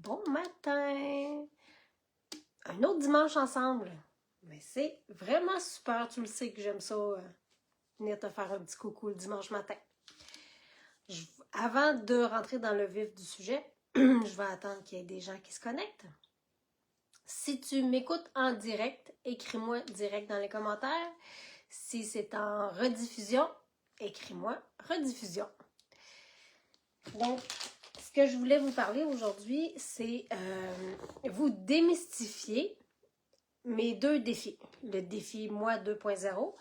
Bon matin! Un autre dimanche ensemble. Mais c'est vraiment super, tu le sais que j'aime ça, venir te faire un petit coucou le dimanche matin. Avant de rentrer dans le vif du sujet, je vais attendre qu'il y ait des gens qui se connectent. Si tu m'écoutes en direct, écris-moi direct dans les commentaires. Si c'est en rediffusion, écris-moi rediffusion. Donc, ce que je voulais vous parler aujourd'hui, c'est vous démystifier mes deux défis. Le défi Moi 2.0.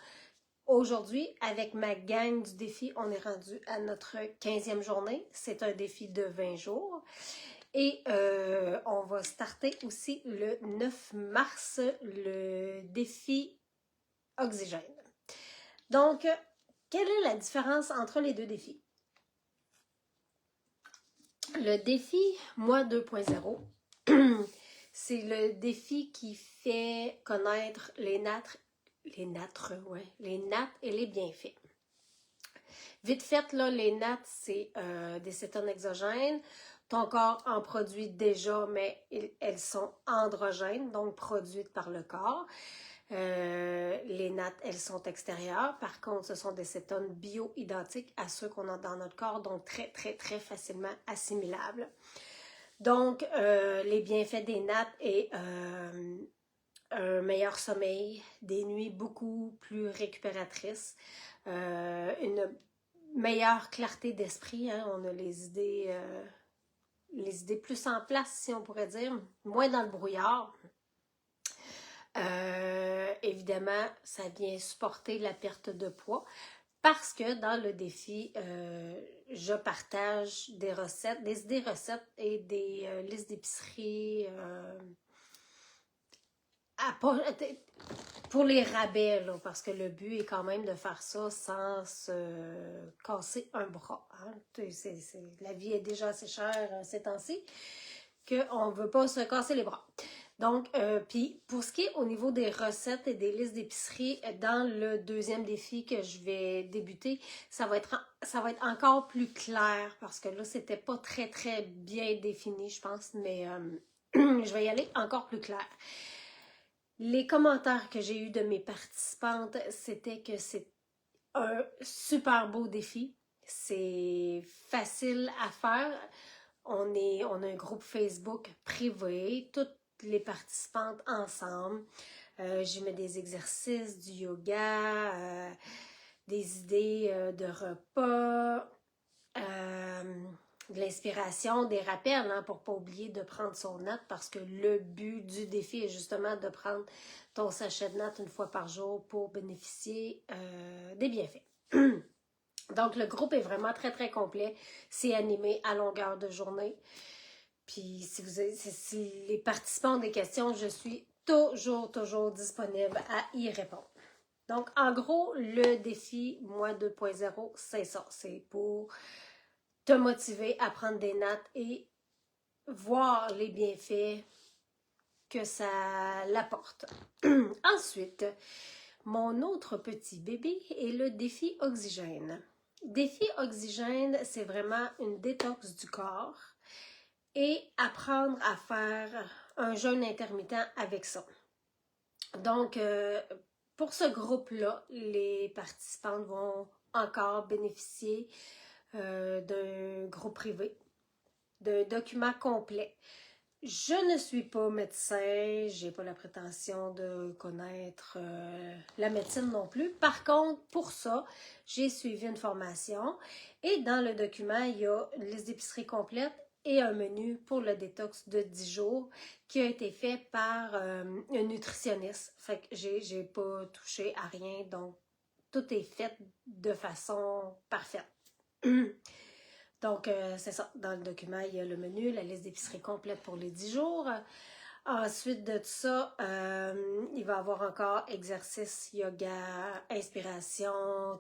Aujourd'hui, avec ma gang du défi, on est rendu à notre 15e journée. C'est un défi de 20 jours. Et on va starter aussi le 9 mars, le défi Oxygène. Donc, quelle est la différence entre les deux défis? Le défi Moi 2.0, c'est le défi qui fait connaître les nattes et les bienfaits. Vite fait, là, les nattes, c'est des cétones exogènes. Ton corps en produit déjà, mais elles sont androgènes, donc produites par le corps. Les nattes, elles sont extérieures. Par contre, ce sont des cétones bio-identiques à ceux qu'on a dans notre corps, donc très, très, très facilement assimilables. Donc, les bienfaits des nattes et un meilleur sommeil, des nuits beaucoup plus récupératrices, une meilleure clarté d'esprit, hein, on a les idées plus en place, si on pourrait dire, moins dans le brouillard. Évidemment, ça vient supporter la perte de poids parce que dans le défi, je partage des recettes, des idées recettes et des listes d'épicerie pour les rabais, là, parce que le but est quand même de faire ça sans se casser un bras. Hein. La vie est déjà assez chère ces temps-ci qu'on ne veut pas se casser les bras. Donc, puis pour ce qui est au niveau des recettes et des listes d'épicerie, dans le deuxième défi que je vais débuter, ça va être encore plus clair parce que là, c'était pas très, très bien défini, je pense, mais je vais y aller encore plus clair. Les commentaires que j'ai eus de mes participantes, c'était que c'est un super beau défi. C'est facile à faire. On a un groupe Facebook privé, toutes les participantes ensemble. J'y mets des exercices, du yoga, des idées de repas, de l'inspiration, des rappels, hein, pour ne pas oublier de prendre son note parce que le but du défi est justement de prendre ton sachet de notes une fois par jour pour bénéficier des bienfaits. Donc, le groupe est vraiment très, très complet. C'est animé à longueur de journée. Puis, si les participants ont des questions, je suis toujours disponible à y répondre. Donc, en gros, le défi Moi 2.0, c'est ça. C'est pour te motiver à prendre des notes et voir les bienfaits que ça l'apporte. Ensuite, mon autre petit bébé est le défi Oxygène. Défi Oxygène, c'est vraiment une détox du corps et apprendre à faire un jeûne intermittent avec ça. Donc, pour ce groupe-là, les participantes vont encore bénéficier d'un groupe privé, d'un document complet. Je ne suis pas médecin, j'ai pas la prétention de connaître la médecine non plus. Par contre, pour ça, j'ai suivi une formation et dans le document, il y a une liste d'épicerie complète et un menu pour le détox de 10 jours qui a été fait par un nutritionniste. Fait que j'ai pas touché à rien, donc tout est fait de façon parfaite. Donc, c'est ça. Dans le document, il y a le menu, la liste d'épicerie complète pour les 10 jours. Ensuite de tout ça, il va y avoir encore exercice, yoga, inspiration,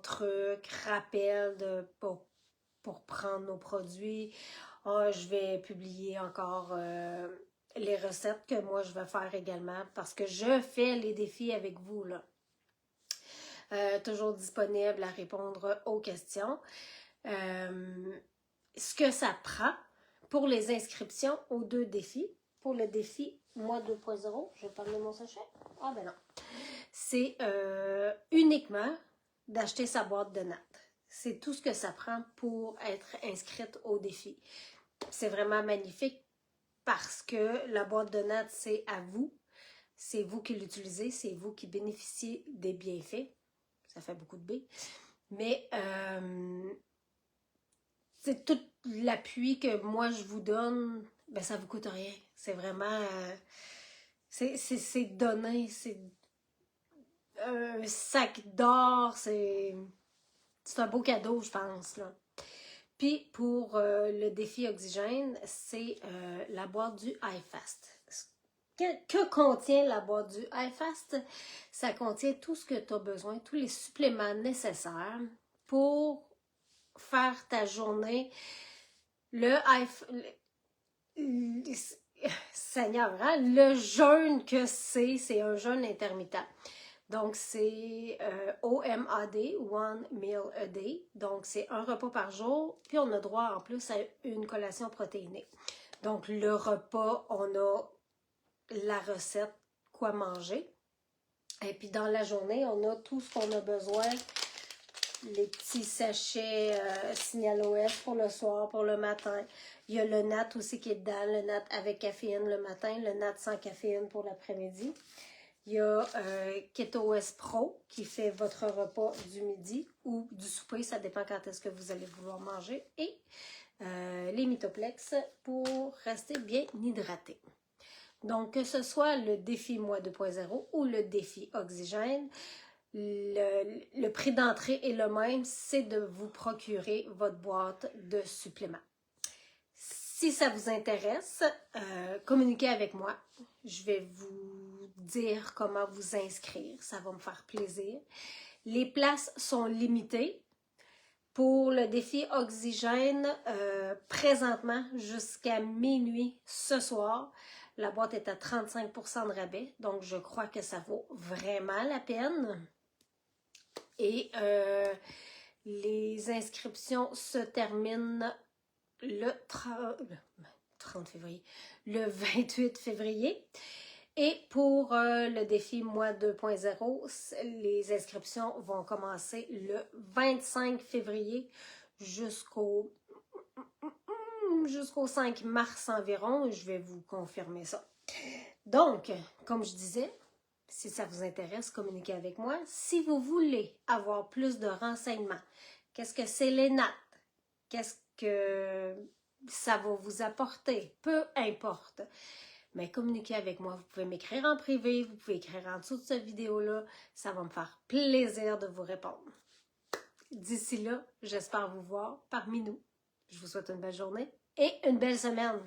trucs, rappel pour prendre nos produits. Je vais publier encore les recettes que moi je vais faire également parce que je fais les défis avec vous, là. Toujours disponible à répondre aux questions. Ce que ça prend pour les inscriptions aux 2 défis, pour le défi Moi 2.0, je vais parler de mon sachet. Ah ben non. C'est uniquement d'acheter sa boîte de nattes. C'est tout ce que ça prend pour être inscrite au défi. C'est vraiment magnifique parce que la boîte de nattes, c'est à vous. C'est vous qui l'utilisez, c'est vous qui bénéficiez des bienfaits. Ça fait beaucoup de B. Mais c'est tout l'appui que moi je vous donne, ben ça vous coûte rien. C'est vraiment, c'est donné, c'est un sac d'or, c'est un beau cadeau, je pense, là. Puis pour le défi oxygène, c'est la boîte du iFast. Que contient la boîte du iFast? Ça contient tout ce que tu as besoin, tous les suppléments nécessaires pour faire ta journée. Seigneur, hein? Le jeûne que c'est un jeûne intermittent. Donc, c'est OMAD, One Meal a Day. Donc, c'est un repas par jour. Puis, on a droit en plus à une collation protéinée. Donc, le repas, on a la recette, quoi manger. Et puis, dans la journée, on a tout ce qu'on a besoin. Les petits sachets Signal-OS pour le soir, pour le matin. Il y a le NAT aussi qui est dedans, le NAT avec caféine le matin, le NAT sans caféine pour l'après-midi. Il y a KetoOS Pro qui fait votre repas du midi ou du souper, ça dépend quand est-ce que vous allez vouloir manger. Et les Mythoplex pour rester bien hydraté. Donc, que ce soit le défi Moi 2.0 ou le défi Oxygène, le prix d'entrée est le même, c'est de vous procurer votre boîte de suppléments. Si ça vous intéresse, communiquez avec moi. Je vais vous dire comment vous inscrire. Ça va me faire plaisir. Les places sont limitées. Pour le défi Oxygène, présentement, jusqu'à minuit ce soir, la boîte est à 35% de rabais. Donc, je crois que ça vaut vraiment la peine. Et les inscriptions se terminent le 30 février, le 28 février. Et pour le défi Moi 2.0, les inscriptions vont commencer le 25 février jusqu'au 5 mars environ. Je vais vous confirmer ça. Donc, comme je disais, si ça vous intéresse, communiquez avec moi. Si vous voulez avoir plus de renseignements, qu'est-ce que c'est les nattes? Qu'est-ce que ça va vous apporter? Peu importe. Mais communiquez avec moi. Vous pouvez m'écrire en privé, vous pouvez écrire en dessous de cette vidéo-là. Ça va me faire plaisir de vous répondre. D'ici là, j'espère vous voir parmi nous. Je vous souhaite une belle journée et une belle semaine.